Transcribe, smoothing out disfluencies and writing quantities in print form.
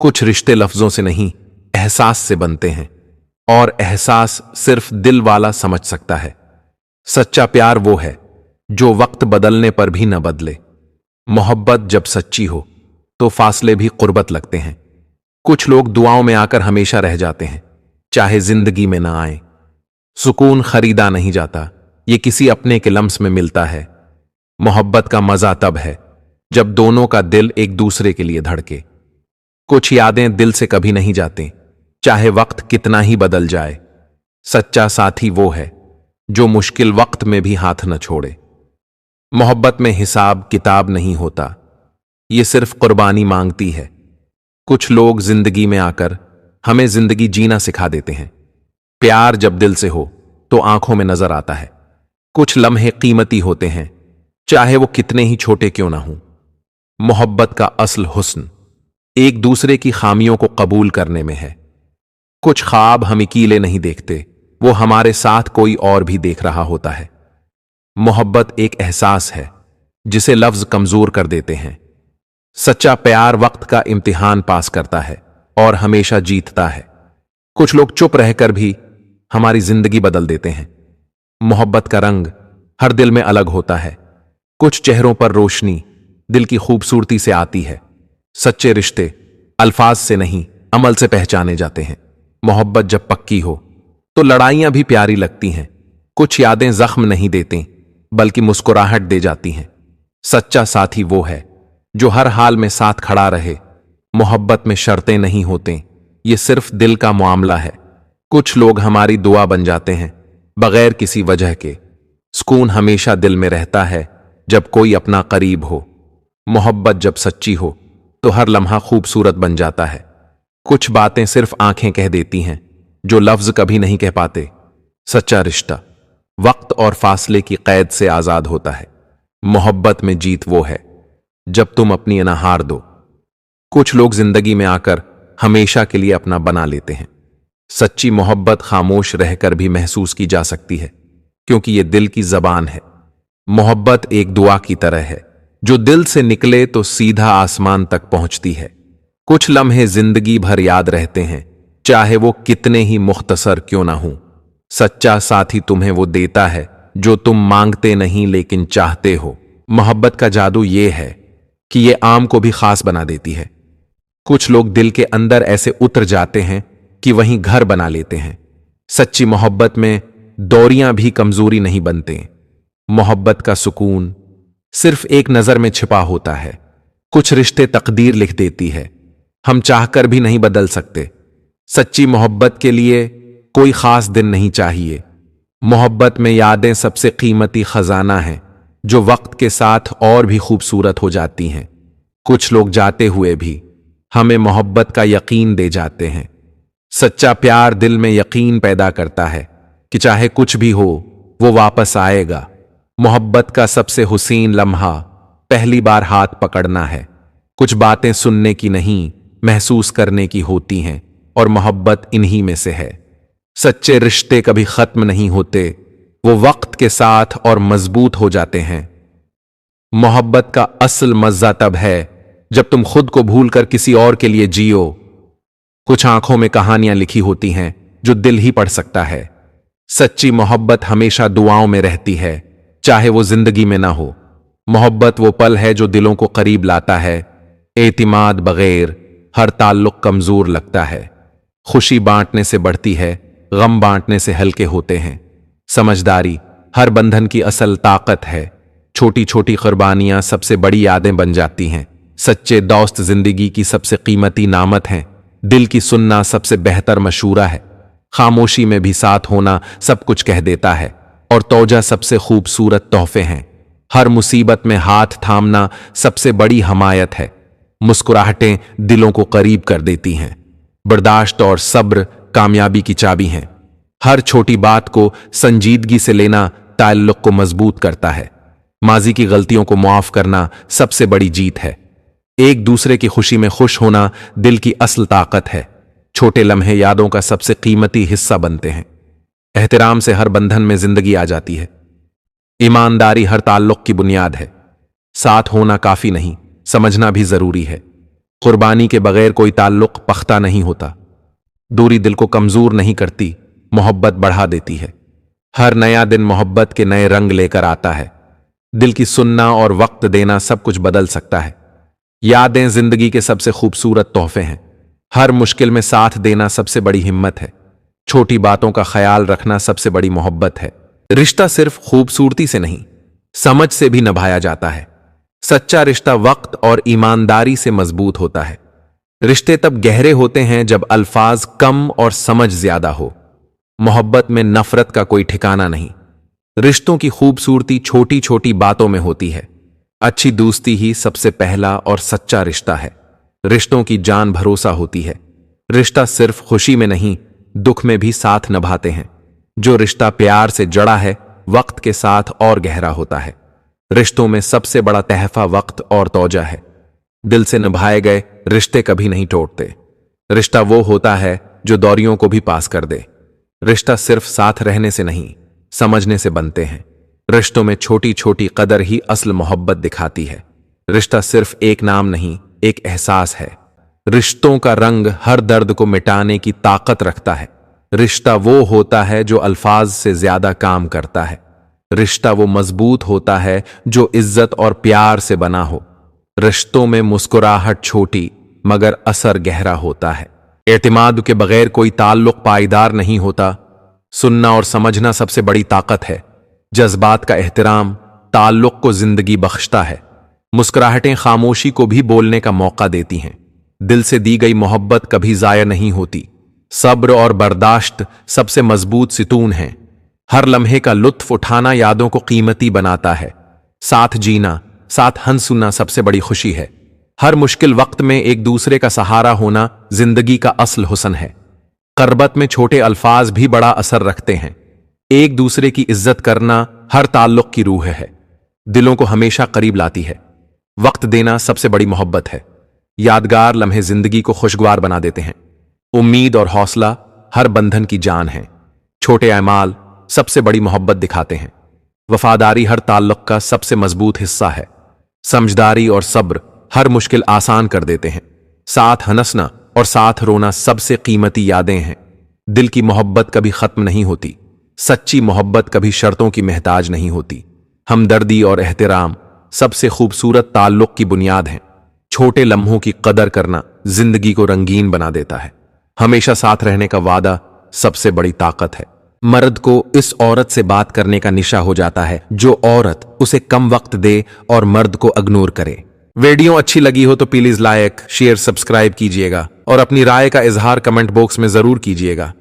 कुछ रिश्ते लफ्जों से नहीं, एहसास से बनते हैं, और एहसास सिर्फ दिल वाला समझ सकता है। सच्चा प्यार वो है जो वक्त बदलने पर भी न बदले। मोहब्बत जब सच्ची हो तो फासले भी कुर्बत लगते हैं। कुछ लोग दुआओं में आकर हमेशा रह जाते हैं, चाहे जिंदगी में ना आए। सुकून खरीदा नहीं जाता, ये किसी अपने के लम्स में मिलता है। मोहब्बत का मजा तब है जब दोनों का दिल एक दूसरे के लिए धड़के। कुछ यादें दिल से कभी नहीं जाती, चाहे वक्त कितना ही बदल जाए। सच्चा साथी वो है जो मुश्किल वक्त में भी हाथ न छोड़े। मोहब्बत में हिसाब किताब नहीं होता, ये सिर्फ कुर्बानी मांगती है। कुछ लोग जिंदगी में आकर हमें जिंदगी जीना सिखा देते हैं। प्यार जब दिल से हो तो आंखों में नजर आता है। कुछ लम्हे कीमती होते हैं, चाहे वो कितने ही छोटे क्यों ना हों। मोहब्बत का असल हुस्न एक दूसरे की खामियों को कबूल करने में है। कुछ ख्वाब हम अकेले नहीं देखते, वो हमारे साथ कोई और भी देख रहा होता है। मोहब्बत एक एहसास है जिसे लफ्ज कमजोर कर देते हैं। सच्चा प्यार वक्त का इम्तिहान पास करता है और हमेशा जीतता है। कुछ लोग चुप रहकर भी हमारी जिंदगी बदल देते हैं। मोहब्बत का रंग हर दिल में अलग होता है। कुछ चेहरों पर रोशनी दिल की खूबसूरती से आती है। सच्चे रिश्ते अल्फाज से नहीं, अमल से पहचाने जाते हैं। मोहब्बत जब पक्की हो तो लड़ाइयां भी प्यारी लगती हैं। कुछ यादें जख्म नहीं देती बल्कि मुस्कुराहट दे जाती हैं। सच्चा साथी वो है जो हर हाल में साथ खड़ा रहे। मोहब्बत में शर्तें नहीं होते, ये सिर्फ दिल का मामला है। कुछ लोग हमारी दुआ बन जाते हैं बगैर किसी वजह के। सुकून हमेशा दिल में रहता है जब कोई अपना करीब हो। मोहब्बत जब सच्ची हो तो हर लम्हा खूबसूरत बन जाता है। कुछ बातें सिर्फ आंखें कह देती हैं जो लफ्ज कभी नहीं कह पाते। सच्चा रिश्ता वक्त और फासले की कैद से आजाद होता है। मोहब्बत में जीत वो है जब तुम अपनी ना हार दो। कुछ लोग जिंदगी में आकर हमेशा के लिए अपना बना लेते हैं। सच्ची मोहब्बत खामोश रहकर भी महसूस की जा सकती है, क्योंकि ये दिल की जबान है। मोहब्बत एक दुआ की तरह है, जो दिल से निकले तो सीधा आसमान तक पहुंचती है। कुछ लम्हे जिंदगी भर याद रहते हैं, चाहे वो कितने ही मुख्तसर क्यों ना हों। सच्चा साथी तुम्हें वो देता है जो तुम मांगते नहीं लेकिन चाहते हो। मोहब्बत का जादू ये है कि ये आम को भी खास बना देती है। कुछ लोग दिल के अंदर ऐसे उतर जाते हैं कि वहीं घर बना लेते हैं। सच्ची मोहब्बत में दूरियां भी कमजोरी नहीं बनते। मोहब्बत का सुकून सिर्फ एक नजर में छिपा होता है। कुछ रिश्ते तकदीर लिख देती है, हम चाहकर भी नहीं बदल सकते। सच्ची मोहब्बत के लिए कोई खास दिन नहीं चाहिए। मोहब्बत में यादें सबसे कीमती खजाना है, जो वक्त के साथ और भी खूबसूरत हो जाती हैं। कुछ लोग जाते हुए भी हमें मोहब्बत का यकीन दे जाते हैं। सच्चा प्यार दिल में यकीन पैदा करता है कि चाहे कुछ भी हो वो वापस आएगा। मोहब्बत का सबसे हुसीन लम्हा पहली बार हाथ पकड़ना है। कुछ बातें सुनने की नहीं, महसूस करने की होती हैं, और मोहब्बत इन्हीं में से है। सच्चे रिश्ते कभी खत्म नहीं होते, वो वक्त के साथ और मजबूत हो जाते हैं। मोहब्बत का असल मजा तब है जब तुम खुद को भूलकर किसी और के लिए जियो। कुछ आंखों में कहानियां लिखी होती हैं जो दिल ही पढ़ सकता है। सच्ची मोहब्बत हमेशा दुआओं में रहती है, चाहे वो जिंदगी में ना हो। मोहब्बत वो पल है जो दिलों को करीब लाता है। एतिमाद बगैर हर ताल्लुक कमजोर लगता है। खुशी बांटने से बढ़ती है, गम बांटने से हल्के होते हैं। समझदारी हर बंधन की असल ताकत है। छोटी छोटी कुर्बानियां सबसे बड़ी यादें बन जाती हैं। सच्चे दोस्त जिंदगी की सबसे कीमती नामत हैं। दिल की सुनना सबसे बेहतर मशूरा है। खामोशी में भी साथ होना सब कुछ कह देता है, और तौजा सबसे खूबसूरत तोहफे हैं। हर मुसीबत में हाथ थामना सबसे बड़ी हमायत है। मुस्कुराहटें दिलों को करीब कर देती हैं। बर्दाश्त और सब्र कामयाबी की चाबी हैं। हर छोटी बात को संजीदगी से लेना ताल्लुक को मजबूत करता है। माजी की गलतियों को मुआफ करना सबसे बड़ी जीत है। एक दूसरे की खुशी में खुश होना दिल की असल ताकत है। छोटे लम्हे यादों का सबसे कीमती हिस्सा बनते हैं। एहतराम से हर बंधन में जिंदगी आ जाती है। ईमानदारी हर ताल्लुक की बुनियाद है। साथ होना काफी नहीं, समझना भी जरूरी है। कुर्बानी के बगैर कोई ताल्लुक पख्ता नहीं होता। दूरी दिल को कमजोर नहीं करती, मोहब्बत बढ़ा देती है। हर नया दिन मोहब्बत के नए रंग लेकर आता है। दिल की सुनना और वक्त देना सब कुछ बदल सकता है। यादें जिंदगी के सबसे खूबसूरत तोहफे हैं। हर मुश्किल में साथ देना सबसे बड़ी हिम्मत है। छोटी बातों का ख्याल रखना सबसे बड़ी मोहब्बत है। रिश्ता सिर्फ खूबसूरती से नहीं, समझ से भी निभाया जाता है। सच्चा रिश्ता वक्त और ईमानदारी से मजबूत होता है। रिश्ते तब गहरे होते हैं जब अल्फाज कम और समझ ज्यादा हो। मोहब्बत में नफरत का कोई ठिकाना नहीं। रिश्तों की खूबसूरती छोटी छोटी बातों में होती है। अच्छी दोस्ती ही सबसे पहला और सच्चा रिश्ता है। रिश्तों की जान भरोसा होती है। रिश्ता सिर्फ खुशी में नहीं, दुख में भी साथ निभाते हैं। जो रिश्ता प्यार से जड़ा है, वक्त के साथ और गहरा होता है। रिश्तों में सबसे बड़ा तहफा वक्त और तौजा है। दिल से निभाए गए रिश्ते कभी नहीं टूटते। रिश्ता वो होता है जो दौरियों को भी पास कर दे। रिश्ता सिर्फ साथ रहने से नहीं, समझने से बनते हैं। रिश्तों में छोटी छोटी कदर ही असल मोहब्बत दिखाती है। रिश्ता सिर्फ एक नाम नहीं, एक एहसास है। रिश्तों का रंग हर दर्द को मिटाने की ताकत रखता है। रिश्ता वो होता है जो अल्फाज से ज्यादा काम करता है। रिश्ता वो मजबूत होता है जो इज्जत और प्यार से बना हो। रिश्तों में मुस्कुराहट छोटी मगर असर गहरा होता है। एतमाद के बगैर कोई ताल्लुक पाईदार नहीं होता। सुनना और समझना सबसे बड़ी ताकत है। जज्बात का एहतराम ताल्लुक को जिंदगी बख्शता है। मुस्कुराहटें खामोशी को भी बोलने का मौका देती हैं। दिल से दी गई मोहब्बत कभी जाया नहीं होती। सब्र और बर्दाश्त सबसे मजबूत सितून हैं। हर लम्हे का लुत्फ उठाना यादों को कीमती बनाता है। साथ जीना, साथ हंसना सबसे बड़ी खुशी है। हर मुश्किल वक्त में एक दूसरे का सहारा होना जिंदगी का असल हुस्न है। कर्बत में छोटे अल्फाज भी बड़ा असर रखते हैं। एक दूसरे की इज्जत करना हर ताल्लुक की रूह है। दिलों को हमेशा करीब लाती है। वक्त देना सबसे बड़ी मोहब्बत है। यादगार लम्हे जिंदगी को खुशगवार बना देते हैं। उम्मीद और हौसला हर बंधन की जान है। छोटे अमाल सबसे बड़ी मोहब्बत दिखाते हैं। वफादारी हर ताल्लुक का सबसे मजबूत हिस्सा है। समझदारी और सब्र हर मुश्किल आसान कर देते हैं। साथ हंसना और साथ रोना सबसे कीमती यादें हैं। दिल की मोहब्बत कभी खत्म नहीं होती। सच्ची मोहब्बत कभी शर्तों की मोहताज नहीं होती। हमदर्दी और एहतराम सबसे खूबसूरत ताल्लुक की बुनियाद हैं। छोटे लम्हों की कदर करना जिंदगी को रंगीन बना देता है। हमेशा साथ रहने का वादा सबसे बड़ी ताकत है। मर्द को इस औरत से बात करने का निशा हो जाता है जो औरत उसे कम वक्त दे और मर्द को इग्नोर करे। वीडियो अच्छी लगी हो तो प्लीज लाइक, शेयर, सब्सक्राइब कीजिएगा और अपनी राय का इजहार कमेंट बॉक्स में जरूर कीजिएगा।